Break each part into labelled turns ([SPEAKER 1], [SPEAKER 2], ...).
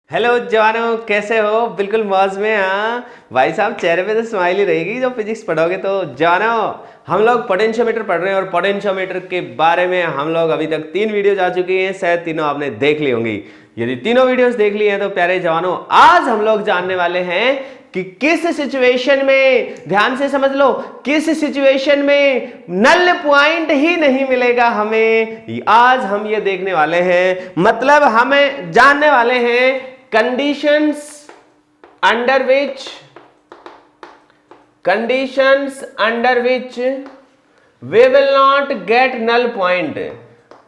[SPEAKER 1] Hello जवानों, कैसे हो? बिल्कुल मौज में। हाँ भाई साहब, चेहरे पे तो स्माइल ही रहेगी जो फिजिक्स पढ़ोगे। तो जवानों, हम लोग पोटेंशियोमीटर पढ़ रहे हैं और पोटेंशियोमीटर के बारे में हम लोग अभी तक 3 वीडियोज आ चुकी हैं। शायद तीनों आपने देख ली होंगी। यदि तीनों वीडियोस देख ली हैं तो प्यारे जवानों, आज हम लोग जानने वाले हैं कि किस सिचुएशन में, ध्यान से समझ लो, किस सिचुएशन में नल पॉइंट ही नहीं मिलेगा हमें। आज हम ये देखने वाले हैं, मतलब हमें जानने वाले हैं conditions under which we will not get null point,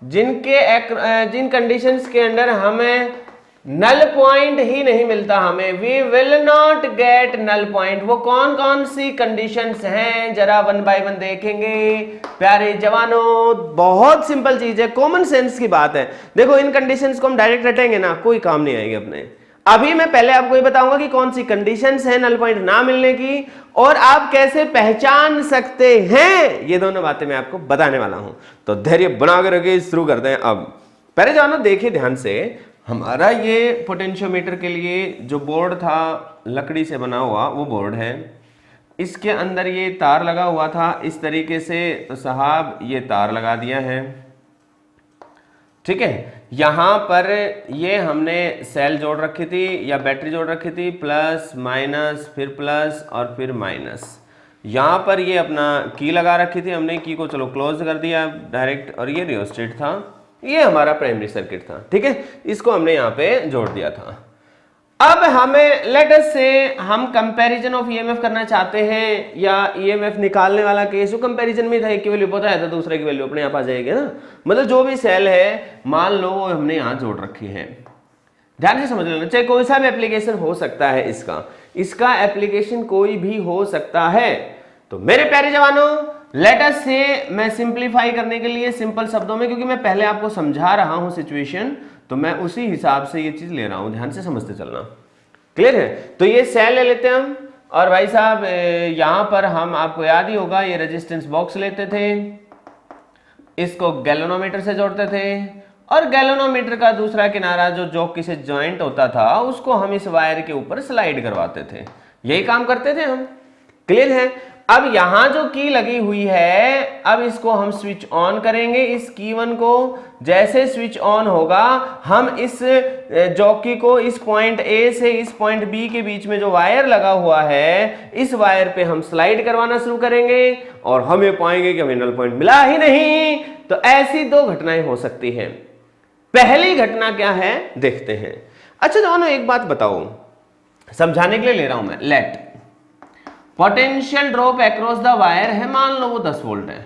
[SPEAKER 1] जिन कंडीशंस के अंदर हमें नल पॉइंट ही नहीं मिलता, हमें we will not get null point. वो कौन कौन सी कंडीशंस हैं, जरा वन बाय वन देखेंगे प्यारे जवानों। बहुत सिंपल चीज है, कॉमन सेंस की बात है। देखो, इन कंडीशंस को हम डायरेक्ट रटेंगे ना, कोई काम नहीं आएंगे अपने। अभी मैं पहले आपको ये बताऊंगा कि कौन सी कंडीशंस हैं नल पॉइंट ना मिलने की, और आप कैसे पहचान सकते हैं। ये दोनों बातें मैं आपको बताने वाला हूं, तो धैर्य बना कर रखिए। शुरू करते हैं। अब पहले जवानों देखिए ध्यान से, हमारा ये पोटेंशियोमीटर के लिए जो बोर्ड था लकड़ी से बना हुआ, वो बोर्ड है। इसके अंदर ये तार लगा हुआ था इस तरीके से। तो साहब ये तार लगा दिया है, ठीक है। यहां पर ये हमने सेल जोड़ रखी थी या बैटरी जोड़ रखी थी, प्लस माइनस, फिर प्लस और फिर माइनस। यहां पर ये अपना की लगा रखी थी हमने, की को चलो क्लोज कर दिया डायरेक्ट, और ये रियोस्टेट था, ये हमारा प्राइमरी सर्किट था, ठीक है। इसको हमने यहाँ पे जोड़ दिया था। अब हमें लेट अस से हम कंपैरिजन ऑफ ईएमएफ करना चाहते हैं, या ईएमएफ निकालने वाला केस, वो कंपैरिजन में था, एक की वैल्यू पता है तो दूसरे की वैल्यू अपने आप आ जाएगी ना। मतलब जो भी सेल है मान लो वो हमने यहाँ जोड़ रखी है। ध्यान से समझ लेना, चाहे कोई सा भी एप्लीकेशन हो सकता है, इसका एप्लीकेशन कोई भी हो सकता है। तो मेरे प्यारे जवानों, लेट अस से मैं सिंप्लीफाई करने के लिए सिंपल शब्दों में, क्योंकि मैं पहले आपको समझा रहा हूं सिचुएशन, तो मैं उसी हिसाब से ये चीज ले रहा हूं, ध्यान से समझते चलना। क्लियर है? तो ये सेल ले लेते हैं हम, और भाई साहब यहां पर हम, आपको याद ही होगा, ये रेजिस्टेंस बॉक्स लेते थे, इसको गैल्वेनोमीटर से जोड़ते थे, और गैल्वेनोमीटर का दूसरा किनारा जो जॉकी से ज्वाइंट होता था, उसको हम इस वायर के ऊपर स्लाइड करवाते थे। यही काम करते थे हम। क्लियर है? अब यहां जो की लगी हुई है, अब इसको हम स्विच ऑन करेंगे, इस की वन को। जैसे स्विच ऑन होगा, हम इस जॉकी को इस पॉइंट ए से इस पॉइंट बी के बीच में जो वायर लगा हुआ है, इस वायर पे हम स्लाइड करवाना शुरू करेंगे, और हमें पाएंगे कि हमें नल पॉइंट मिला ही नहीं। तो ऐसी दो घटनाएं हो सकती हैं। पहली घटना क्या है देखते हैं। अच्छा दोनों, एक बात बताओ, समझाने के लिए ले रहा हूं मैं। Let potential drop across the wire है, मान लो वो 10 वोल्ट है।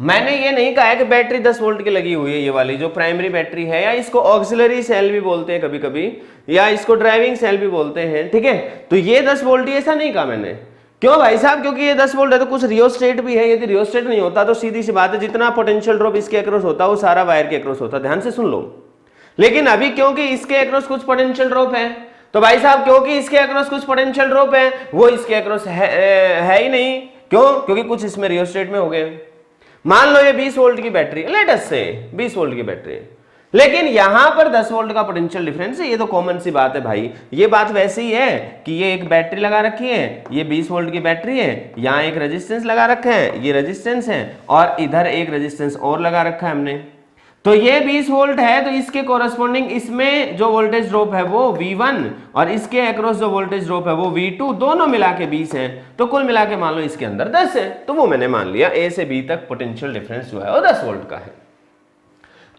[SPEAKER 1] मैंने ये नहीं कहा है कि बैटरी 10 वोल्ट की लगी हुई है, ये वाली जो प्राइमरी बैटरी है, या इसको ऑक्सिलरी सेल भी बोलते हैं कभी कभी, या इसको ड्राइविंग सेल भी बोलते हैं, ठीक है। तो ये 10 वोल्ट ही, ऐसा नहीं कहा मैंने। क्यों भाई साहब? क्योंकि ये 10 वोल्ट है तो कुछ रियोस्टेट भी है। यदि रियोस्टेट नहीं होता तो सीधी सी बात है, जितना पोटेंशियल ड्रॉप इसके अक्रॉस होता वो सारा वायर के अक्रॉस होता। ध्यान से सुन लो। लेकिन अभी क्योंकि इसके अक्रॉस कुछ पोटेंशियल ड्रॉप है, तो भाई साहब क्योंकि इसके अक्रॉस कुछ पोटेंशियल ड्रॉप है, वो इसके अक्रॉस है ही नहीं। क्यों? क्योंकि कुछ इसमें रियोस्टेट में हो गए। मान लो ये 20 वोल्ट की बैटरी, लेट अस से 20 वोल्ट की बैटरी, लेकिन यहां पर 10 वोल्ट का पोटेंशियल डिफरेंस है। ये तो कॉमन सी बात है भाई। ये बात वैसी ही है कि ये एक बैटरी लगा रखी है, ये 20 वोल्ट की बैटरी है, यहां एक रेजिस्टेंस लगा रखा है, ये रेजिस्टेंस है, और इधर एक रेजिस्टेंस और लगा रखा है हमने। तो ये 20 वोल्ट है, तो इसके कोरस्पॉन्डिंग इसमें जो वोल्टेज ड्रॉप है वो V1, और इसके अक्रॉस जो वोल्टेज ड्रॉप है वो V2, दोनों मिला के 20 है। तो कुल मिला के मान लो इसके अंदर 10 है। तो वो मैंने मान लिया A से B तक पोटेंशियल डिफरेंस जो है वो 10 वोल्ट का है।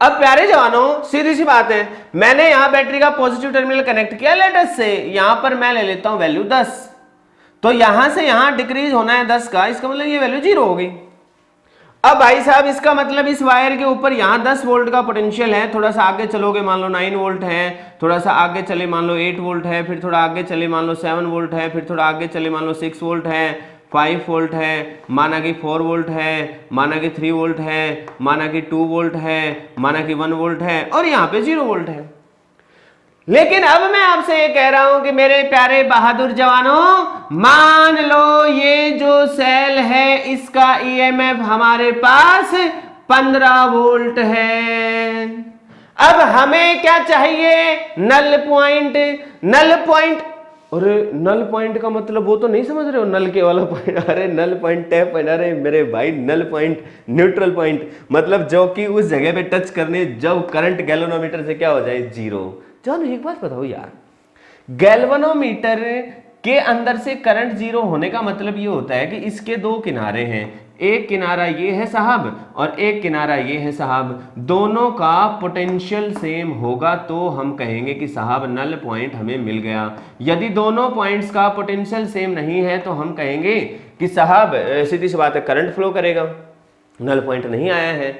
[SPEAKER 1] अब प्यारे जवानों, सीधी सी बात है, मैंने यहां बैटरी का पॉजिटिव टर्मिनल कनेक्ट किया, लेट अस से यहां पर मैं ले लेता हूं वैल्यू 10। तो यहां से यहां डिक्रीज होना है 10 का, इसका मतलब ये वैल्यू 0 हो गई। अब भाई साहब इसका मतलब इस वायर के ऊपर यहां 10 वोल्ट का पोटेंशियल है, थोड़ा सा आगे चलोगे मान लो 9 वोल्ट है, थोड़ा सा आगे चले मान लो 8 वोल्ट है, फिर थोड़ा आगे चले मान लो 7 वोल्ट है, फिर थोड़ा आगे चले मान लो 6 वोल्ट है, 5 वोल्ट है, माना कि 4 वोल्ट है, माना कि 3 वोल्ट है, माना कि 2 वोल्ट है, माना कि 1 वोल्ट है, और यहाँ पे 0 वोल्ट है। लेकिन अब मैं आपसे ये कह रहा हूं कि मेरे प्यारे बहादुर जवानों, मान लो ये जो सेल है इसका ईएमएफ हमारे पास 15 वोल्ट है। अब हमें क्या चाहिए, नल पॉइंट। नल पॉइंट, अरे नल पॉइंट का मतलब वो तो नहीं समझ रहे हो, नल के वाला पॉइंट, अरे नल पॉइंट टैप पॉइंट, अरे मेरे भाई नल पॉइंट न्यूट्रल पॉइंट, मतलब जो कि उस जगह पे टच करने जब करंट गैल्वेनोमीटर से क्या हो जाए, जीरो। जानो एक बात बताओ यार, गैल्वेनोमीटर के अंदर से करंट जीरो होने का मतलब ये होता है कि इसके दो किनारे हैं, एक किनारा ये है साहब और एक किनारा ये है साहब, दोनों का पोटेंशियल सेम होगा तो हम कहेंगे कि साहब नल पॉइंट हमें मिल गया। यदि दोनों पॉइंट्स का पोटेंशियल सेम नहीं है तो हम कहेंगे कि साहब सीधी सी बात है करंट फ्लो करेगा, नल पॉइंट नहीं आया है।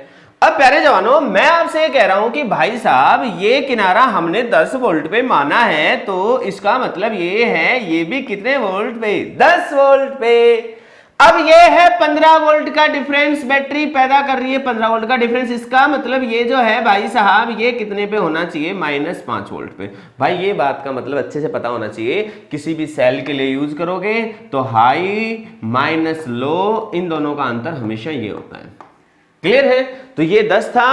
[SPEAKER 1] अब प्यारे जवानों, मैं आपसे ये कह रहा हूं कि भाई साहब ये किनारा हमने 10 वोल्ट पे माना है, तो इसका मतलब ये है ये भी कितने वोल्ट पे, 10 वोल्ट पे। अब ये है 15 वोल्ट का डिफरेंस, बैटरी पैदा कर रही है 15 वोल्ट का डिफरेंस, इसका मतलब ये जो है भाई साहब ये कितने पे होना चाहिए, -5 वोल्ट पे। भाई ये बात का मतलब अच्छे से पता होना चाहिए, किसी भी सेल के लिए यूज करोगे तो हाई माइनस लो, इन दोनों का अंतर हमेशा ये होता है। क्लियर है? तो ये 10 था,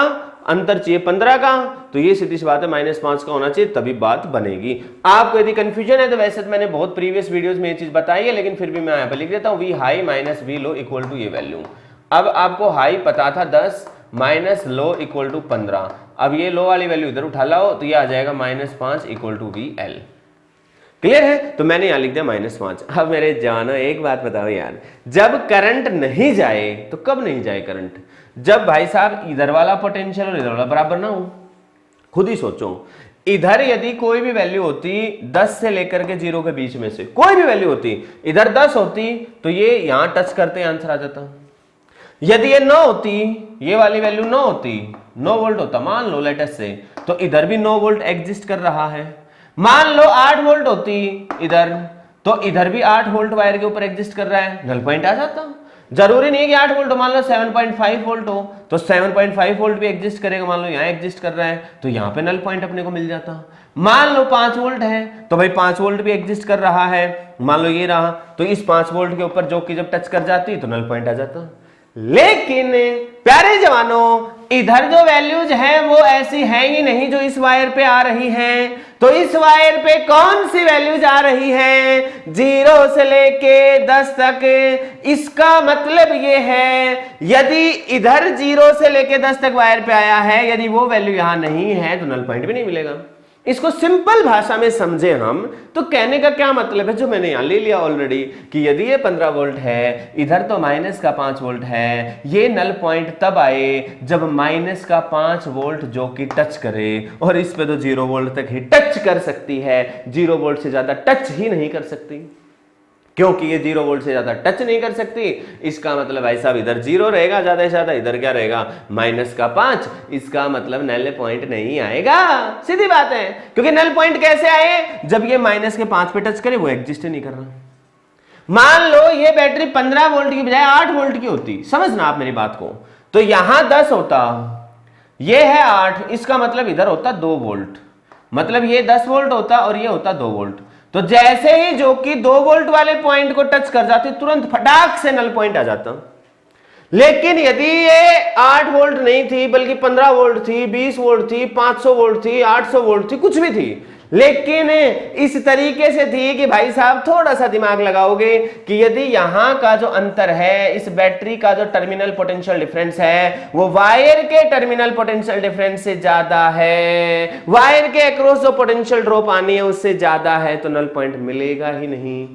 [SPEAKER 1] अंतर चाहिए 15 का, तो ये सीधी सी बात है -5 का होना चाहिए, तभी बात बनेगी। आपको यदि कंफ्यूजन है तो वैसे तो मैंने बहुत प्रीवियस वीडियोस में ये चीज बताई है, लेकिन फिर भी मैं यहाँ पे लिख देता हूँ, V high minus V low equal to ये वैल्यू। अब आपको हाई पता था 10 माइनस लो इक्वल टू 15, अब ये लो वाली वैल्यू इधर उठा लाओ तो ये आ जाएगा -5 equal to V L. Clear है? तो मैंने यहां लिख दिया -5। अब मेरे जानो एक बात बताओ यार, जब करंट नहीं जाए तो कब नहीं जाए करंट, जब भाई साहब इधर वाला पोटेंशियल और इधर वाला बराबर ना हो। खुद ही सोचो, इधर यदि कोई भी वैल्यू होती 10 से लेकर के 0 के बीच में से कोई भी वैल्यू होती, इधर 10 होती तो ये यहां टच करते आंसर आ जाता। यदि ये 9 होती, ये वाली वैल्यू 9 होती, 9 वोल्ट होता मान लो लेटेस्ट से, तो इधर भी 9 वोल्ट एग्जिस्ट कर रहा है। मान लो 8 वोल्ट होती इधर, तो इधर भी 8 वोल्ट वायर के ऊपर एग्जिस्ट कर रहा है, नल पॉइंट आ जाता। जरूरी नहीं है कि 8 वोल्ट हो, मान लो 7.5 वोल्ट हो तो 7.5 वोल्ट भी एग्जिस्ट करेगा, मान लो यहाँ एग्जिस्ट कर रहा है तो यहाँ पे नल पॉइंट अपने को मिल जाता। मान लो 5 वोल्ट है तो भाई 5 वोल्ट भी एग्जिस्ट कर रहा है, मान लो ये रहा, तो इस 5 वोल्ट के ऊपर जो कि जब टच कर जाती तो नल पॉइंट आ जाता। लेकिन प्यारे जवानों, इधर जो वैल्यूज हैं वो ऐसी हैं ही नहीं जो इस वायर पे आ रही हैं। तो इस वायर पे कौन सी वैल्यूज आ रही हैं, 0 से लेके 10 तक। इसका मतलब ये है यदि इधर 0 से लेके 10 तक वायर पे आया है, यदि वो वैल्यू यहां नहीं है तो नल पॉइंट भी नहीं मिलेगा। इसको सिंपल भाषा में समझे हम तो कहने का क्या मतलब है, जो मैंने यहां ले लिया ऑलरेडी, कि यदि ये 15 वोल्ट है, इधर तो -5 वोल्ट है, ये नल पॉइंट तब आए जब -5 वोल्ट जो कि टच करे, और इस पे तो 0 वोल्ट तक ही टच कर सकती है, 0 वोल्ट से ज्यादा टच ही नहीं कर सकती। क्योंकि ये 0 वोल्ट से ज्यादा टच नहीं कर सकती, इसका मतलब भाई साहब इधर 0 रहेगा ज्यादा से ज्यादा, इधर क्या रहेगा -5, इसका मतलब नल पॉइंट नहीं आएगा। सीधी बात है, क्योंकि नल पॉइंट कैसे आए, जब ये -5 पे टच करे, वो एग्जिस्ट नहीं कर रहा। मान लो ये बैटरी 15 वोल्ट की बजाय 8 वोल्ट की होती, समझना आप मेरी बात को, तो यहां 10 होता, ये है 8, इसका मतलब इधर होता 2 वोल्ट, मतलब ये 10 वोल्ट होता और ये होता 2 वोल्ट। तो जैसे ही जो कि 2 वोल्ट वाले पॉइंट को टच कर जाती, तुरंत फटाक से नल पॉइंट आ जाता। लेकिन यदि ये 8 वोल्ट नहीं थी, बल्कि 15 वोल्ट थी, 20 वोल्ट थी, 500 वोल्ट थी, 800 वोल्ट थी, कुछ भी थी, लेकिन इस तरीके से थी कि भाई साहब थोड़ा सा दिमाग लगाओगे कि यदि यहां का जो अंतर है, इस बैटरी का जो टर्मिनल पोटेंशियल डिफरेंस है, वो वायर के टर्मिनल पोटेंशियल डिफरेंस से ज्यादा है, वायर के अक्रॉस जो पोटेंशियल ड्रॉप आनी है उससे ज्यादा है, तो नल पॉइंट मिलेगा ही नहीं।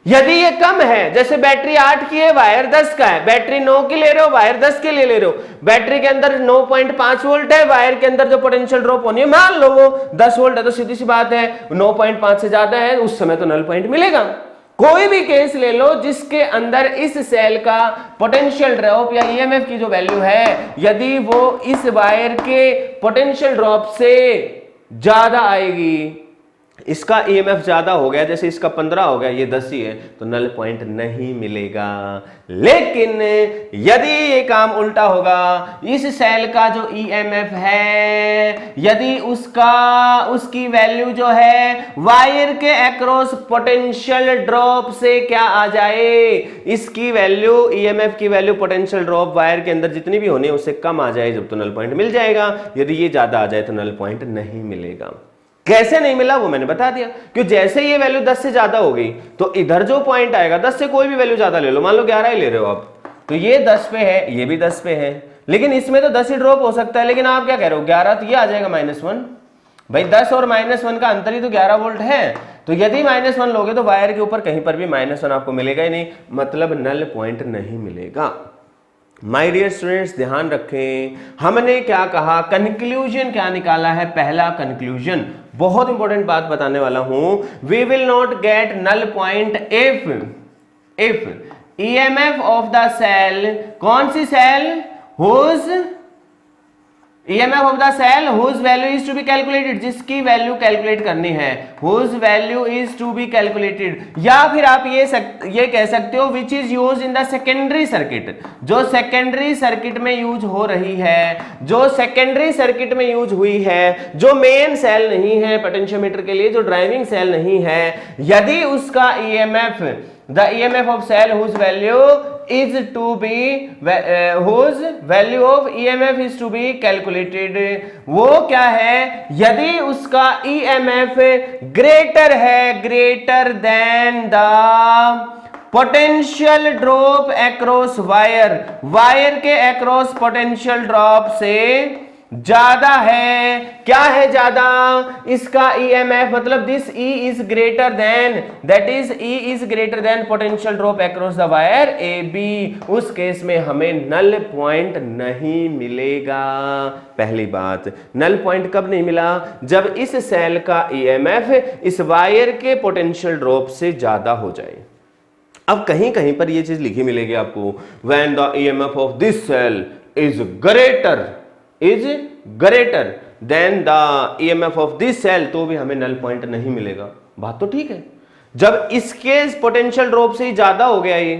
[SPEAKER 1] यदि ये कम है, जैसे बैटरी 8 की है, वायर 10 का है, बैटरी 9 की ले रहे हो, वायर 10 के लिए ले रहे हो, बैटरी के अंदर 9.5 वोल्ट है, वायर के अंदर जो पोटेंशियल ड्रॉप होनी है मान लो वो 10 वोल्ट है, तो सीधी सी बात है 9.5 से ज्यादा है, उस समय तो नल पॉइंट मिलेगा। कोई भी केस ले लो जिसके अंदर इस सेल का पोटेंशियल ड्रॉप या ईएमएफ की जो वैल्यू है, यदि वो इस वायर के पोटेंशियल ड्रॉप से ज्यादा आएगी, इसका ईएमएफ ज्यादा हो गया, जैसे इसका 15 हो गया, ये 10 ही है, तो नल पॉइंट नहीं मिलेगा। लेकिन यदि ये काम उल्टा होगा, इस सेल का जो ईएमएफ है यदि उसकी वैल्यू जो है वायर के अक्रॉस पोटेंशियल ड्रॉप से क्या आ जाए, इसकी वैल्यू ईएमएफ की वैल्यू पोटेंशियल ड्रॉप वायर के अंदर जितनी भी होनी है उससे कम आ जाए, जब तो नल पॉइंट मिल जाएगा। यदि ये ज्यादा आ जाए तो नल पॉइंट नहीं मिलेगा। कैसे नहीं मिला वो मैंने बता दिया, क्यों जैसे ये वैल्यू 10 से ज्यादा हो गई तो इधर जो पॉइंट आएगा 10 से कोई भी वैल्यू ज्यादा ले लो, मान लो 11 ही ले रहे हो आप, तो ये 10 पे है, ये भी 10 पे है, लेकिन इसमें तो 10 ही ड्रॉप हो सकता है। लेकिन आप क्या कह रहे हो 11, तो ये आ जाएगा -1। भाई 10 और -1 का अंतर ही तो 11 वोल्ट है, तो यदि -1 लोगे तो वायर के ऊपर कहीं पर भी -1 आपको मिलेगा ही नहीं, मतलब नल पॉइंट नहीं मिलेगा। माय डियर स्टूडेंट्स ध्यान रखें, हमने क्या कहा, कंक्लूजन क्या निकाला है। पहला कंक्लूजन, बहुत इंपॉर्टेंट बात बताने वाला हूं, we will not get null point if EMF of the cell, कौन सी cell, whose EMF of the cell whose value is to be calculated, जिसकी वैल्यू कैलकुलेट करनी है, whose value is to be calculated, या फिर आप ये कह सकते हो which is used in the secondary circuit, जो सेकेंडरी सर्किट में यूज हो रही है, जो सेकेंडरी सर्किट में यूज हुई है, जो मेन सेल नहीं है पोटेंशियोमीटर के लिए, जो ड्राइविंग सेल नहीं है, यदि उसका EMF, the EMF of cell whose value is to be whose value of EMF is to be calculated, वो क्या है, यदि उसका EMF ग्रेटर है, greater than the potential drop across wire, wire के अक्रॉस पोटेंशियल ड्रॉप से ज्यादा है, क्या है ज्यादा, इसका EMF, मतलब this E is greater then, that is E is greater then potential drop across the wire AB, उस केस में हमें नल पॉइंट नहीं मिलेगा। पहली बात, नल पॉइंट कब नहीं मिला, जब इस सेल का EMF इस वायर के पोटेंशियल ड्रॉप से ज्यादा हो जाए। अब कहीं कहीं पर ये चीज लिखी मिलेगी आपको, when the EMF of this cell is greater than the EMF of this cell, तो भी हमें नल पॉइंट नहीं मिलेगा। बात तो ठीक है, जब इसके पोटेंशियल ड्रॉप से ही ज्यादा हो गया ये,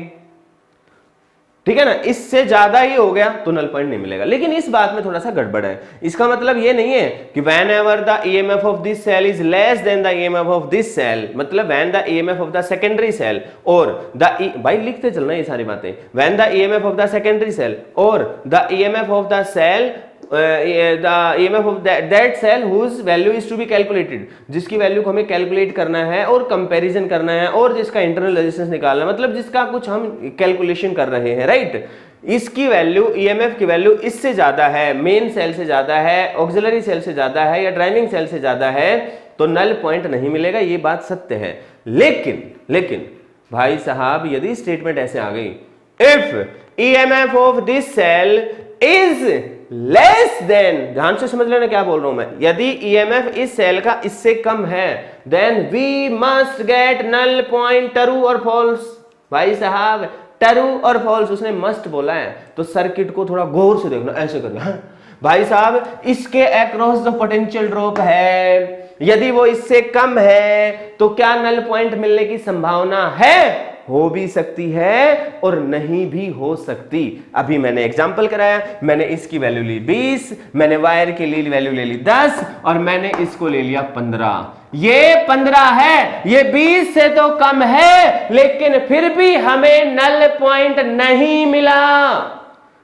[SPEAKER 1] ठीक है ना, इससे ज्यादा ही हो गया तो नल पॉइंट नहीं मिलेगा। लेकिन इस बात में थोड़ा सा गड़बड़ है, इसका मतलब ये नहीं है कि whenever the EMF of this cell is less than the EMF of this cell, मतलब when the EMF of the secondary cell और भाई लिखते चलना ये सारी बातें, when the EMF of the secondary cell और the EMF of the cell the EMF of that cell whose value is to be calculated, जिसकी वैल्यू को हमें कैलकुलेट करना है और कंपैरिजन करना है और जिसका इंटरनल रेजिस्टेंस निकालना है, मतलब जिसका कुछ हम कैलकुलेशन कर रहे हैं, राइट। इसकी वैल्यू EMF की वैल्यू इससे ज्यादा है, मेन सेल से ज्यादा है, ऑक्सिलरी सेल से ज्यादा है या ड्राइविंग सेल से ज्यादा है, तो नल पॉइंट नहीं मिलेगा, ये बात सत्य है। लेकिन भाई साहब यदि स्टेटमेंट ऐसे आ गई, if EMF of this cell is less than, ध्यान से समझ लेना क्या बोल रहा हूं मैं, यदि EMF इस सेल का इससे कम है, then we must get null point, true और फॉल्स। भाई साहब ट्रू और फॉल्स उसने मस्ट बोला है, तो सर्किट को थोड़ा गौर से देखना, ऐसे करना, हाँ? भाई साहब इसके अक्रॉस जो पोटेंशियल ड्रॉप है, यदि वो इससे कम है तो क्या नल पॉइंट मिलने की संभावना है, हो भी सकती है और नहीं भी हो सकती। अभी मैंने एग्जांपल कराया, मैंने इसकी वैल्यू ली 20, मैंने वायर के लिए वैल्यू ले ली 10 और मैंने इसको ले लिया 15। ये 15 है, ये 20 से तो कम है, लेकिन फिर भी हमें नल पॉइंट नहीं मिला,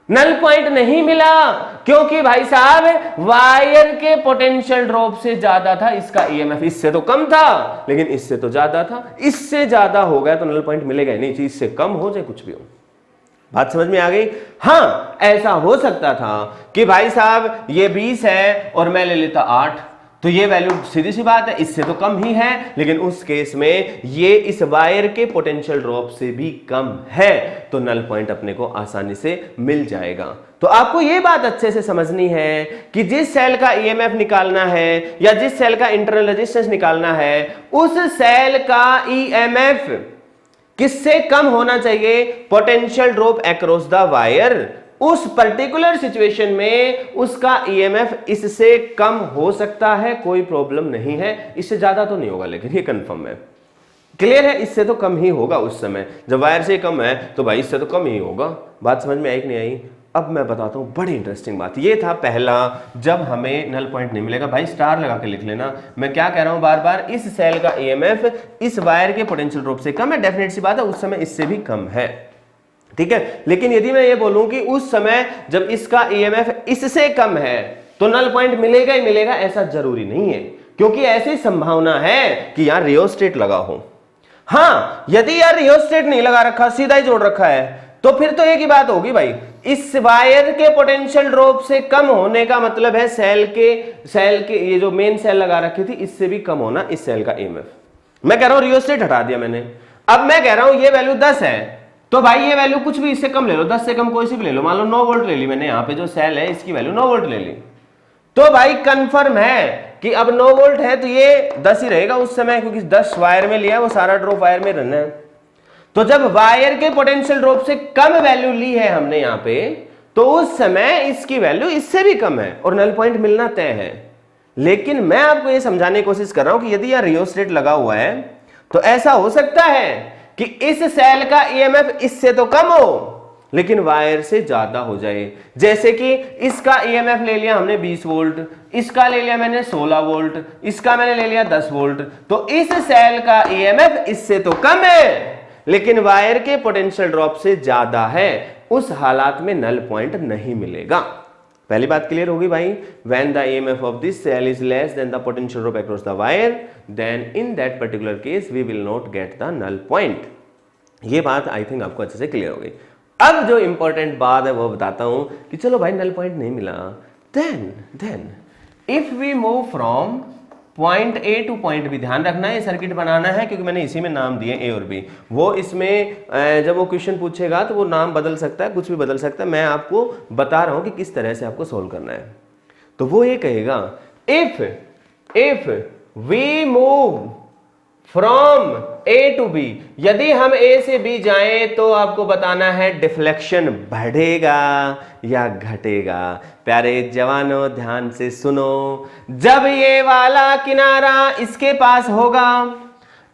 [SPEAKER 1] नल पॉइंट नहीं मिला, क्योंकि भाई साहब वायर के पोटेंशियल ड्रॉप से ज्यादा था इसका EMF, इससे तो कम था लेकिन इससे तो ज्यादा था, इससे ज्यादा हो गया तो नल पॉइंट मिलेगा ही नहीं, चीज से कम हो चाहे कुछ भी हो। बात समझ में आ गई। हाँ ऐसा हो सकता था कि भाई साहब ये 20 है और मैं ले लेता 8, तो ये वैल्यू सीधी सी बात है इससे तो कम ही है, लेकिन उस केस में ये इस वायर के पोटेंशियल ड्रॉप से भी कम है, तो नल पॉइंट अपने को आसानी से मिल जाएगा। तो आपको ये बात अच्छे से समझनी है कि जिस सेल का EMF निकालना है या जिस सेल का इंटरनल रेजिस्टेंस निकालना है, उस सेल का EMF किससे कम होना चाहिए, potential drop across the wire उस पर्टिकुलर सिचुएशन में उसका ईएमएफ इससे कम हो सकता है, कोई प्रॉब्लम नहीं है। इससे ज्यादा तो नहीं होगा, लेकिन ये कंफर्म है, क्लियर है, इससे तो कम ही होगा। उस समय जब वायर से कम है तो भाई इससे तो कम ही होगा। बात समझ में आई कि नहीं आई? अब मैं बताता हूं बड़ी इंटरेस्टिंग बात। ये था पहला, जब हमें नल पॉइंट नहीं मिलेगा। भाई स्टार लगा के लिख लेना। मैं क्या कह रहा हूं बार बार, इस सेल का ईएमएफ इस वायर के पोटेंशियल ड्रॉप से कम है, डेफिनेट सी बात है, उस समय इससे भी कम है, ठीक है। लेकिन यदि मैं ये बोलूं कि उस समय जब इसका ईएमएफ इससे कम है तो नल पॉइंट मिलेगा ही मिलेगा, ऐसा जरूरी नहीं है, क्योंकि ऐसी संभावना है कि यहां रियोस्टेट लगा हो। हाँ, यदि यार रियोस्टेट नहीं लगा रखा, सीधा ही जोड़ रखा है, तो फिर तो एक ही बात होगी भाई, इस वायर के पोटेंशियल ड्रॉप से कम होने का मतलब है सेल के ये जो मेन सेल लगा रखी थी इससे भी कम होना इस सेल का ईएमएफ। मैं कह रहा हूं रियोस्टेट हटा दिया मैंने, अब मैं कह रहा हूं ये वैल्यू 10 है, तो भाई ये वैल्यू कुछ भी इससे कम ले लो, 10 से कम कोई सी भी ले लो, मान लो 9 वोल्ट ले ली मैंने, यहां पे जो सेल है इसकी वैल्यू 9 वोल्ट ले ली, तो भाई कंफर्म है कि अब 9 वोल्ट है तो ये 10 ही रहेगा उस समय, क्योंकि 10 वायर में लिया है, वो सारा ड्रॉप वायर में रहना है। तो जब वायर के पोटेंशियल ड्रॉप से कम वैल्यू ली है हमने यहां पे, तो उस समय इसकी वैल्यू इससे भी कम है और नल पॉइंट मिलना तय है। लेकिन मैं आपको यह समझाने की कोशिश कर रहा हूं कि यदि यह रियोस्टेट लगा हुआ है तो ऐसा हो सकता है कि इस सेल का ईएमएफ इससे तो कम हो लेकिन वायर से ज्यादा हो जाए। जैसे कि इसका ईएमएफ ले लिया हमने 20 वोल्ट, इसका ले लिया मैंने 16 वोल्ट, इसका मैंने ले लिया 10 वोल्ट, तो इस सेल का ईएमएफ इससे तो कम है लेकिन वायर के पोटेंशियल ड्रॉप से ज्यादा है, उस हालात में नल पॉइंट नहीं मिलेगा। पहली बात क्लियर होगी भाई, when the EMF of this cell is less than the potential drop across the wire, then in that particular case we will not get the null point। ये बात आई थिंक आपको अच्छे से क्लियर हो गई। अब जो इंपॉर्टेंट बात है वो बताता हूं कि चलो भाई नल पॉइंट नहीं मिला, then if we move from point A to point B, ध्यान रखना है सर्किट बनाना है क्योंकि मैंने इसी में नाम दिए ए और बी। वो इसमें जब वो क्वेश्चन पूछेगा तो वो नाम बदल सकता है, कुछ भी बदल सकता है, मैं आपको बता रहा हूं कि किस तरह से आपको सोल्व करना है। तो वो ये कहेगा if we move from A to B, यदि हम ए से बी जाएं तो आपको बताना है डिफ्लेक्शन बढ़ेगा या घटेगा। प्यारे जवानों ध्यान से सुनो, जब ये वाला किनारा इसके पास होगा,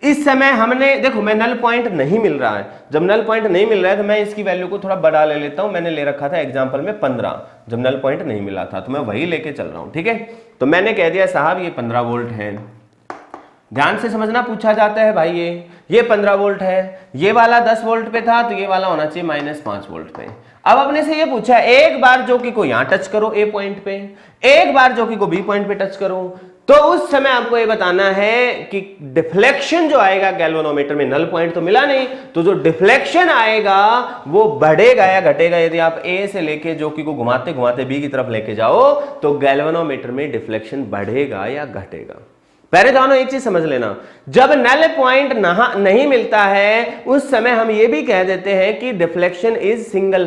[SPEAKER 1] इस समय हमने देखो मैं नल पॉइंट नहीं मिल रहा है, जब नल पॉइंट नहीं मिल रहा है तो मैं इसकी वैल्यू को थोड़ा बड़ा ले लेता हूं। मैंने ले रखा था एग्जांपल में 15, जब नल पॉइंट नहीं मिला था तो मैं वही लेके चल रहा हूं, ठीक है। तो मैंने कह दिया साहब ये 15 वोल्ट है, ध्यान से समझना, पूछा जाता है भाई ये 15 वोल्ट है, ये वाला 10 वोल्ट पे था तो ये वाला होना चाहिए -5 वोल्ट पे। अब अपने से ये पूछा एक बार जॉकी को यहां टच करो ए पॉइंट पे, एक बार जॉकी को बी पॉइंट पे टच करो, तो उस समय आपको ये बताना है कि डिफ्लेक्शन जो आएगा गैल्वेनोमीटर में, नल पॉइंट तो मिला नहीं, तो जो डिफ्लेक्शन आएगा वो बढ़ेगा या घटेगा। यदि आप ए से लेके जॉकी को घुमाते घुमाते बी की तरफ लेके जाओ तो गैल्वेनोमीटर में डिफ्लेक्शन बढ़ेगा या घटेगा। पहले दोनों एक चीज समझ लेना, जब नल पॉइंट नहीं मिलता है उस समय हम ये भी कह देते हैं कि deflection is single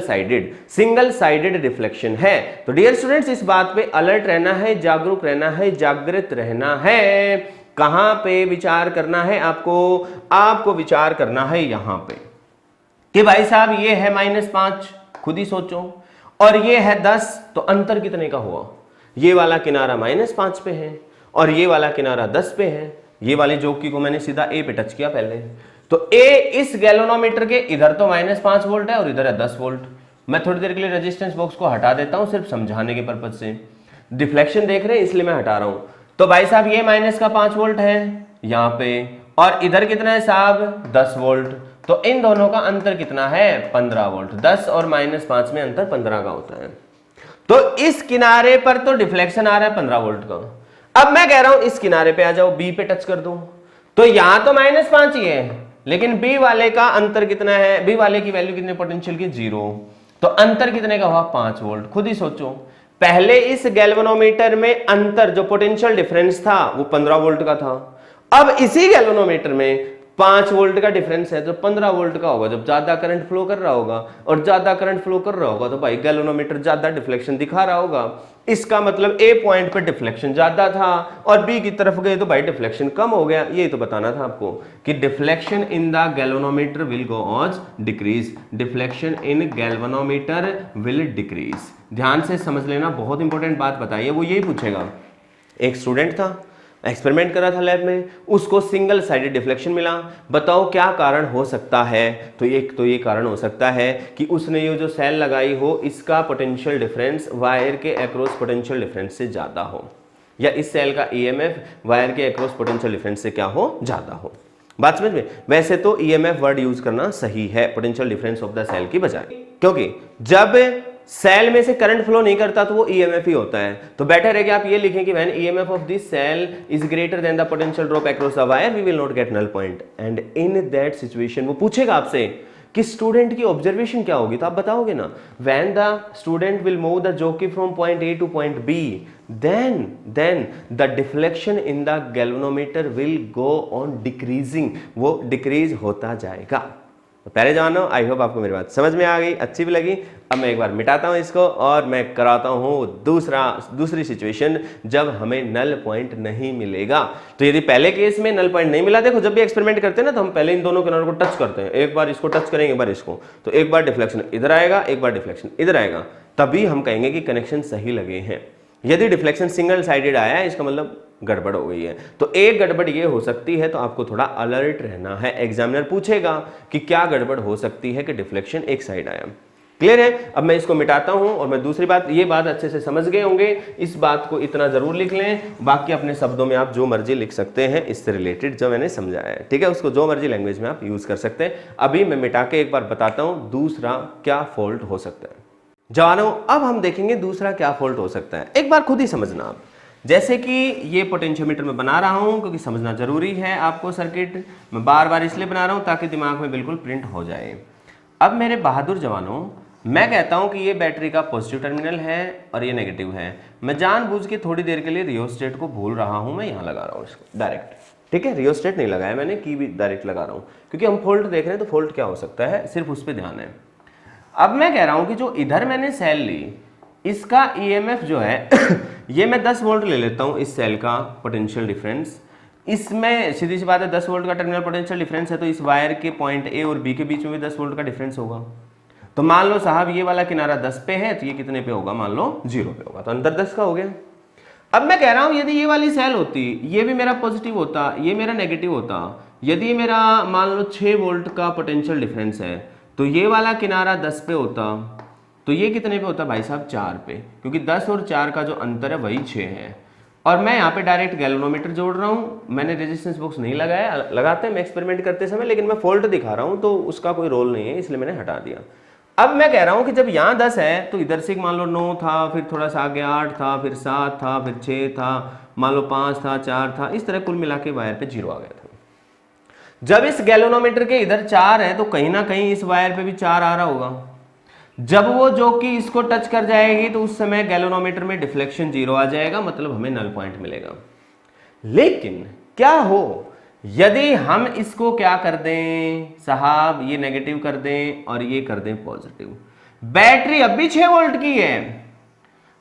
[SPEAKER 1] sided deflection है। तो डियर स्टूडेंट्स, इस बात पे अलर्ट रहना है, जागरूक रहना है, जागृत रहना है। कहां पे विचार करना है आपको विचार करना है यहां पे कि भाई साहब ये है -5, खुद ही सोचो, और ये है 10, तो अंतर कितने का हुआ? ये वाला किनारा -5 पे है और ये वाला किनारा 10 पे है। ये वाली जॉकी को मैंने सीधा ए पे टच किया पहले, तो ए इस गैल्वेनोमीटर के इधर तो -5 वोल्ट है और इधर है 10 वोल्ट। मैं थोड़ी देर के लिए रेजिस्टेंस बॉक्स को हटा देता हूं सिर्फ समझाने के पर्पज से, डिफ्लेक्शन देख रहे हैं इसलिए मैं हटा रहा हूं। तो भाई साहब ये -5 वोल्ट है यहां पे, और इधर कितना है साहब 10 वोल्ट, तो इन दोनों का अंतर कितना है 15 वोल्ट। 10 और -5 में अंतर 15 का होता है। तो इस किनारे पर तो डिफ्लेक्शन आ रहा है 15 वोल्ट का। अब मैं कह रहा हूं इस किनारे पे आ जाओ, बी पे टच कर दूं, तो यहां तो -5 ही है लेकिन बी वाले का अंतर कितना है, बी वाले की वैल्यू कितने पोटेंशियल की 0, तो अंतर कितने का हुआ 5 वोल्ट। खुद ही सोचो, पहले इस गैल्वेनोमीटर में अंतर जो पोटेंशियल डिफरेंस था वो 15 वोल्ट का था, अब इसी गैल्वेनोमीटर में 5 वोल्ट का डिफरेंस है तो 15 वोल्ट का होगा। जब ज्यादा करंट फ्लो कर रहा होगा और ज्यादा करंट फ्लो कर रहा होगा तो भाई गैल्वेनोमीटर ज्यादा डिफ्लेक्शन दिखा रहा होगा। इसका मतलब ए पॉइंट पे डिफ्लेक्शन ज्यादा था और बी की तरफ गए तो भाई डिफ्लेक्शन कम हो गया। ये तो बताना था आपको कि deflection in the galvanometer will go on decrease, deflection in galvanometer will decrease. ध्यान से समझ लेना, बहुत इंपॉर्टेंट बात बताइए, वो यही पूछेगा। एक स्टूडेंट था, एक्सपेरिमेंट करा था लैब में, उसको सिंगल साइडेड डिफ्लेक्शन मिला, बताओ क्या कारण हो सकता है। तो एक तो ये कारण हो सकता है कि उसने ये जो सेल लगाई हो इसका पोटेंशियल डिफरेंस वायर के अक्रॉस पोटेंशियल डिफरेंस से ज़्यादा हो, या इस सेल का ईएमएफ वायर के अक्रॉस पोटेंशियल डिफरेंस से क्या हो, ज़्यादा हो। बात समझ में? वैसे तो ईएमएफ वर्ड यूज करना सही है potential difference of the cell की बजाय, क्योंकि जब सेल में से करंट फ्लो नहीं करता तो वो ईएमएफ ही होता है। तो बेटर है कि आप ये लिखें कि when EMF of this cell is greater than the potential drop across the wire we will not get null point. And in that situation वो पूछेगा आपसे कि स्टूडेंट की ऑब्जर्वेशन क्या होगी, तो आप बताओगे ना, when the student will move the jockey from point A to point B then the deflection in the galvanometer will go on decreasing, वो डिक्रीज होता जाएगा। तो पहले जानो, आई होप आपको मेरी बात समझ में आ गई, अच्छी भी लगी। अब मैं एक बार मिटाता हूं इसको और मैं कराता हूं दूसरी सिचुएशन जब हमें नल पॉइंट नहीं मिलेगा। तो यदि पहले केस में नल पॉइंट नहीं मिला, देखो जब भी एक्सपेरिमेंट करते हैं ना तो हम पहले इन दोनों किनारों को टच करते हैं, एक बार इसको टच करेंगे एक बार इसको, तो एक बार डिफ्लेक्शन इधर आएगा एक बार डिफ्लेक्शन इधर आएगा, तभी हम कहेंगे कि कनेक्शन सही लगे हैं। यदि डिफ्लेक्शन सिंगल साइडेड आया है इसका मतलब गड़बड़ हो गई है। तो एक गड़बड़ ये हो सकती है, तो आपको थोड़ा अलर्ट रहना है। एग्जामिनर पूछेगा कि क्या गड़बड़ हो सकती है कि डिफ्लेक्शन एक साइड आया। क्लियर है? अब मैं इसको मिटाता हूं और मैं दूसरी बात, ये बात अच्छे से समझ गए होंगे, इस बात को इतना जरूर लिख लें, बाकी अपने शब्दों में आप जो मर्जी लिख सकते हैं इससे रिलेटेड जो मैंने समझाया है, ठीक है, उसको जो मर्जी लैंग्वेज में आप यूज कर सकते हैं। अभी मैं मिटा के एक बार बताता हूं दूसरा क्या फॉल्ट हो सकता है। जवानों, अब हम देखेंगे दूसरा क्या फॉल्ट हो सकता है, एक बार खुद ही समझना आप। जैसे कि ये पोटेंशियोमीटर में बना रहा हूं क्योंकि समझना जरूरी है आपको सर्किट, मैं बार बार इसलिए बना रहा हूं ताकि दिमाग में बिल्कुल प्रिंट हो जाए। अब मेरे बहादुर जवानों, मैं कहता हूं कि ये बैटरी का पॉजिटिव टर्मिनल है और ये नेगेटिव है। मैं जानबूझ के थोड़ी देर के लिए रियोस्टेट को भूल रहा हूं, मैं यहां लगा रहा हूं इसको डायरेक्ट, ठीक है, रियोस्टेट नहीं लगाया मैंने, की भी डायरेक्ट लगा रहा हूं क्योंकि हम फॉल्ट देख रहे हैं, तो फॉल्ट क्या हो सकता है सिर्फ उस पर ध्यान है। अब मैं कह रहा हूं कि जो इधर मैंने सेल ली इसका ईएमएफ जो है ये मैं 10 वोल्ट ले लेता हूं, इस सेल का पोटेंशियल डिफरेंस, इसमें सीधी सी बात है 10 वोल्ट का टर्मिनल पोटेंशियल डिफरेंस है, तो इस वायर के पॉइंट ए और बी के बीच में भी 10 वोल्ट का डिफरेंस होगा। तो मान लो साहब ये वाला किनारा 10 पे है तो ये कितने पे होगा, मान लो 0 पे होगा, तो अंदर 10 का हो गया। अब मैं कह रहा हूं यदि ये वाली सेल होती, ये भी मेरा पॉजिटिव होता, ये मेरा नेगेटिव होता, यदि मेरा मान लो 6 वोल्ट का पोटेंशियल डिफरेंस है तो ये वाला किनारा 10 पे होता, तो ये कितने पे होता भाई साहब 4 पे, क्योंकि 10 और 4 का जो अंतर है वही 6 है। और मैं यहाँ पे डायरेक्ट गैल्वेनोमीटर जोड़ रहा हूँ, मैंने रेजिस्टेंस बॉक्स नहीं लगाया, लगाते हैं मैं एक्सपेरिमेंट करते समय, लेकिन मैं फॉल्ट दिखा रहा हूँ तो उसका कोई रोल नहीं है, इसलिए मैंने हटा दिया। अब मैं कह रहा हूँ कि जब यहाँ 10 है तो इधर से मान लो 9 था, फिर थोड़ा सा आगे 8 था, फिर 7 था, फिर 6 था, मान लो 5 था, 4 था, इस तरह कुल मिला के वायर पे 0 आ गया था। जब इस गैल्वेनोमीटर के इधर 4 है तो कहीं ना कहीं इस वायर पे भी 4 आ रहा होगा। जब वो जो कि इसको टच कर जाएगी तो उस समय गैल्वेनोमीटर में डिफ्लेक्शन 0 आ जाएगा, मतलब हमें नल पॉइंट मिलेगा। लेकिन क्या हो यदि हम इसको क्या कर दें साहब, ये नेगेटिव कर दें और ये कर दें पॉजिटिव। बैटरी अब भी 6 वोल्ट की है,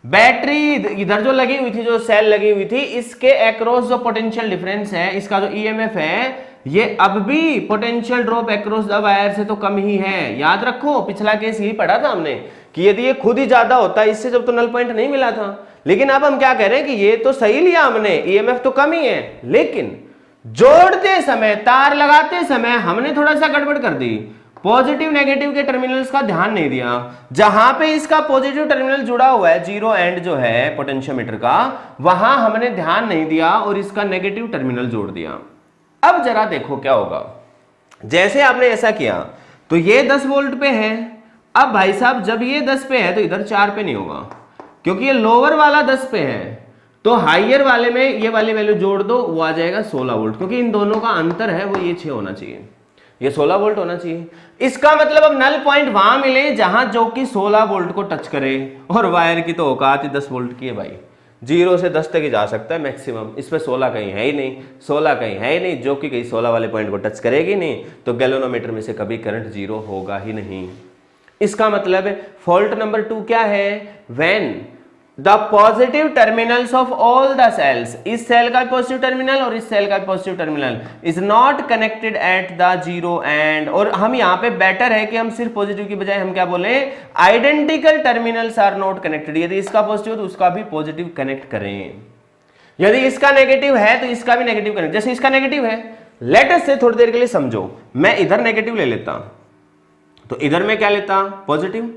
[SPEAKER 1] बैटरी इधर जो लगी हुई थी, जो सेल लगी हुई थी, इसके अक्रॉस जो पोटेंशियल डिफरेंस है, इसका जो ईएमएफ है, ये अब भी potential drop across the wire से तो कम ही है। याद रखो पिछला केस यही पढ़ा था हमने कि यदि ये खुद ही ज्यादा होता है इससे, जब तो नल पॉइंट नहीं मिला था। लेकिन अब हम क्या कह रहे हैं कि ये तो सही लिया हमने, ईएमएफ तो कम ही है, लेकिन जोड़ते समय, तार लगाते समय हमने थोड़ा सा गड़बड़ कर दी, पॉजिटिव नेगेटिव के टर्मिनल्स का ध्यान नहीं दिया। जहां पे इसका पॉजिटिव टर्मिनल जुड़ा हुआ है, जीरो एंड जो है पोटेंशियोमीटर का, वहां हमने ध्यान नहीं दिया और इसका नेगेटिव टर्मिनल जोड़ दिया। अब जरा देखो क्या होगा, जैसे आपने ऐसा किया तो ये 10 वोल्ट पे है। अब भाई साहब जब ये 10 पे है तो इधर 4 पे नहीं होगा, क्योंकि ये लोअर वाला 10 पे है, तो हाइयर वाले में ये वाली वैल्यू जोड़ दो, वो आ जाएगा 16 वोल्ट, क्योंकि इन दोनों का अंतर है वो ये 6 होना चाहिए, ये 16 वोल्ट होना चाहिए। इसका मतलब अब नल पॉइंट वहां मिले जहां जो कि 16 वोल्ट को टच करे, और वायर की तो औकात ही 10 वोल्ट की है भाई, 0 से 10 तक ही जा सकता है मैक्सिमम, इस पे 16 कहीं है ही नहीं, 16 कहीं है ही नहीं, जो कि कहीं 16 वाले पॉइंट को टच करेगी नहीं, तो गैल्वेनोमीटर में से कभी करंट 0 होगा ही नहीं। इसका मतलब फॉल्ट नंबर 2 क्या है, when the positive terminals of all the cells, इस सेल का पॉजिटिव टर्मिनल और इस सेल का positive terminal is not connected at the zero end, और हम यहां पे बेटर है कि हम सिर्फ पॉजिटिव की बजाय हम क्या बोले, identical terminals are not connected, यदि इसका पॉजिटिव है तो उसका भी पॉजिटिव कनेक्ट करें, यदि इसका नेगेटिव है तो इसका भी नेगेटिव कनेक्ट, जैसे इसका नेगेटिव है, लेट अस से थोड़ी देर के लिए समझो, मैं इधर नेगेटिव ले लेता तो इधर मैं क्या लेता, पॉजिटिव,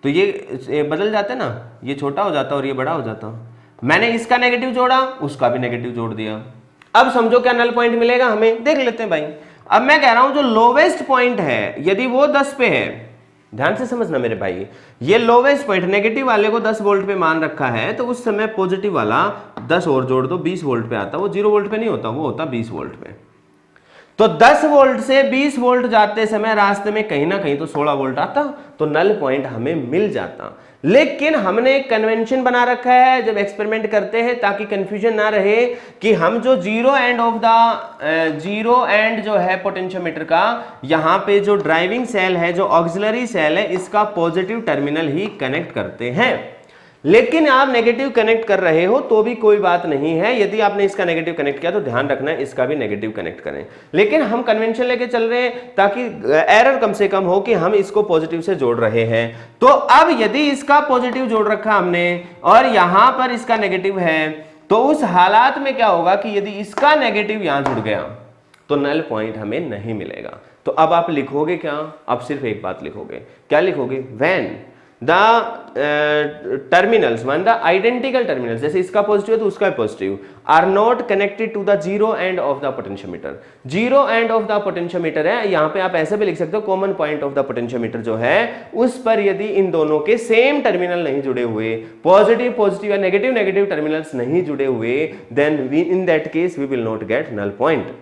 [SPEAKER 1] तो ये बदल जाते ना, ये छोटा हो जाता और ये बड़ा हो जाता, मैंने इसका नेगेटिव जोड़ा उसका भी नेगेटिव जोड़ दिया, अब समझो क्या नल पॉइंट मिलेगा हमें, देख लेते हैं भाई। अब मैं कह रहा हूं जो लोवेस्ट पॉइंट है यदि वो 10 पे है, ध्यान से समझना मेरे भाई, ये लोवेस्ट पॉइंट नेगेटिव वाले को 10 वोल्ट पे मान रखा है, तो उस समय पॉजिटिव वाला 10 और जोड़ दो 20 वोल्ट पे आता, वो 0 वोल्ट पे नहीं होता, वो होता 20 वोल्ट पे। तो 10 वोल्ट से 20 वोल्ट जाते समय रास्ते में कहीं ना कहीं तो 16 वोल्ट आता, तो नल पॉइंट हमें मिल जाता। लेकिन हमने एक कन्वेंशन बना रखा है जब एक्सपेरिमेंट करते हैं, ताकि कंफ्यूजन ना रहे कि हम जो जीरो एंड जो है पोटेंशियोमीटर का, यहां पे जो ड्राइविंग सेल है, जो ऑक्सिलरी सेल है, इसका पॉजिटिव टर्मिनल ही कनेक्ट करते हैं। लेकिन आप नेगेटिव कनेक्ट कर रहे हो तो भी कोई बात नहीं है, यदि आपने इसका नेगेटिव कनेक्ट किया तो ध्यान रखना है इसका भी नेगेटिव कनेक्ट करें। लेकिन हम कन्वेंशन लेके चल रहे हैं ताकि एरर कम से कम हो कि हम इसको पॉजिटिव से जोड़ रहे हैं। तो अब यदि इसका पॉजिटिव जोड़ रखा हमने और यहां पर इसका नेगेटिव है, तो उस हालात में क्या होगा कि यदि इसका नेगेटिव यहां जुड़ गया तो नल पॉइंट हमें नहीं मिलेगा। तो अब आप लिखोगे क्या, आप सिर्फ एक बात लिखोगे, क्या लिखोगे, when the terminals, one the identical terminals, जैसे इसका पॉजिटिव है तो उसका positive, are not connected to the zero end of the potentiometer. Zero end of the potentiometer है, यहां पे आप ऐसे भी लिख सकते हो common point of the potentiometer जो है उस पर यदि इन दोनों के सेम टर्मिनल नहीं जुड़े हुए, पॉजिटिव पॉजिटिव या नेगेटिव नेगेटिव टर्मिनल्स नहीं जुड़े हुए, then we in that case we will not get null point.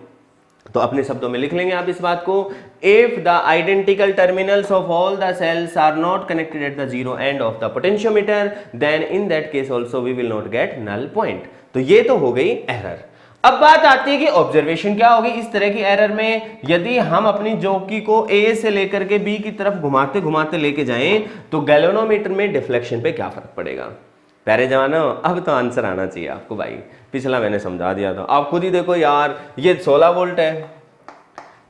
[SPEAKER 1] तो अपने शब्दों में लिख लेंगे आप इस बात को, if the identical terminals of all the cells are not connected at the zero end of the potentiometer, then in that case also we will not get null point. तो ये तो हो गई एरर। अब बात आती है कि ऑब्जर्वेशन क्या होगी इस तरह की एरर में। यदि हम अपनी जॉकी को ए से लेकर के बी की तरफ घुमाते घुमाते लेके जाएं तो गैल्वेनोमीटर में डिफ्लेक्शन पे क्या फर्क पड़ेगा। प्यारे जवानों, अब तो आंसर आना चाहिए आपको भाई, पिछला मैंने समझा दिया था, आप खुद ही देखो यार, ये 16 वोल्ट है,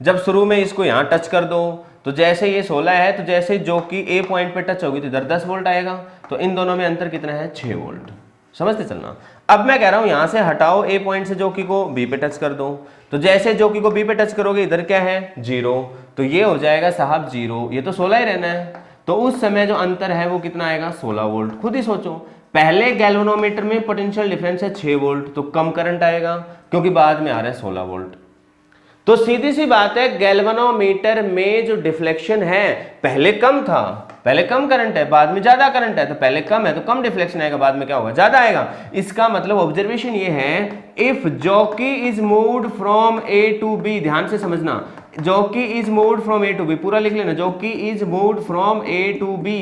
[SPEAKER 1] जब शुरू में इसको यहां टच कर दो तो जैसे ये 16 है, तो जैसे जो कि ए पॉइंट पे टच होगी तो इधर 10 वोल्ट आएगा, तो इन दोनों में अंतर कितना है, 6 वोल्ट। समझते चलना। अब मैं कह रहा हूं यहां से हटाओ ए पॉइंट से जोकी को बी पे टच कर दो, तो जैसे जोकी को बी पे टच करोगे इधर क्या है 0, तो ये हो जाएगा साहब 0, ये तो 16 ही रहना है, तो उस समय जो अंतर है वो कितना आएगा 16 वोल्ट। खुद ही सोचो, पहले गैल्वेनोमीटर में पोटेंशियल डिफरेंस है 6 वोल्ट, तो कम करंट आएगा क्योंकि बाद में आ रहा है 16 वोल्ट। तो सीधी सी बात है, गैल्वेनोमीटर में जो डिफ्लेक्शन है पहले कम था, पहले कम करंट है, बाद में ज्यादा करंट है, तो पहले कम है तो कम डिफ्लेक्शन आएगा, बाद में क्या होगा ज्यादा आएगा। इसका मतलब ऑब्जर्वेशन ये है, if jockey is moved from A to B, ध्यान से समझना, jockey is moved from A to B, पूरा लिख लेना, jockey is moved from A to B,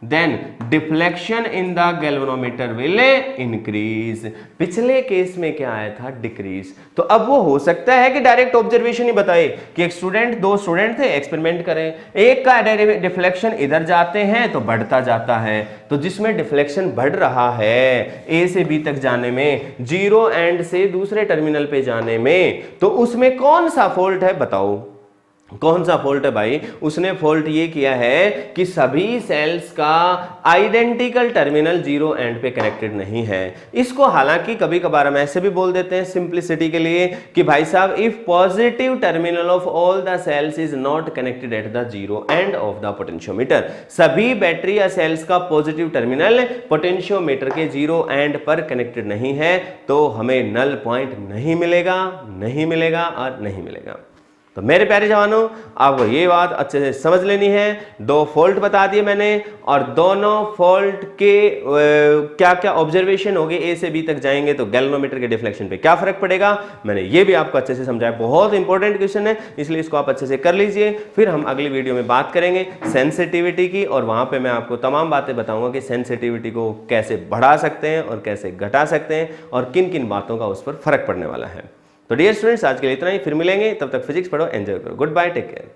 [SPEAKER 1] then deflection in the galvanometer will increase। पिछले केस में क्या आया था, डिक्रीज। तो अब वो हो सकता है कि डायरेक्ट ऑब्जर्वेशन ही बताए कि एक स्टूडेंट, दो स्टूडेंट थे, एक्सपेरिमेंट करें, एक का डिफ्लेक्शन इधर जाते हैं तो बढ़ता जाता है, तो जिसमें डिफ्लेक्शन बढ़ रहा है ए से बी तक जाने में, जीरो एंड से दूसरे टर्मिनल पे जाने में, तो उसमें कौन सा फॉल्ट है बताओ, कौन सा फॉल्ट है भाई। उसने फॉल्ट ये किया है कि सभी सेल्स का आइडेंटिकल टर्मिनल जीरो एंड पे कनेक्टेड नहीं है। इसको हालांकि कभी कभार हम ऐसे भी बोल देते हैं सिंप्लिसिटी के लिए कि भाई साहब, if positive terminal of all the cells is not connected at the zero end of the potentiometer, सभी बैटरी या सेल्स का पॉजिटिव टर्मिनल पोटेंशियोमीटर के जीरो एंड पर कनेक्टेड नहीं है, तो हमें नल पॉइंट नहीं मिलेगा, नहीं मिलेगा और नहीं मिलेगा। तो मेरे प्यारे जवानों, आपको ये बात अच्छे से समझ लेनी है। दो फॉल्ट बता दिए मैंने, और दोनों फॉल्ट के क्या क्या ऑब्जर्वेशन होंगे, ए से बी तक जाएंगे तो गैल्वेनोमीटर के डिफ्लेक्शन पे क्या फर्क पड़ेगा, मैंने ये भी आपको अच्छे से समझाया। बहुत इंपॉर्टेंट क्वेश्चन है, इसलिए इसको आप अच्छे से कर लीजिए। फिर हम अगली वीडियो में बात करेंगे सेंसिटिविटी की, और वहां पे मैं आपको तमाम बातें बताऊंगा कि सेंसिटिविटी को कैसे बढ़ा सकते हैं और कैसे घटा सकते हैं, और किन किन बातों का उस पर फर्क पड़ने वाला है। तो डियर स्टूडेंट्स, आज के लिए इतना ही, फिर मिलेंगे, तब तक फिजिक्स पढ़ो, एंजॉय करो, गुड बाय, टेक केयर।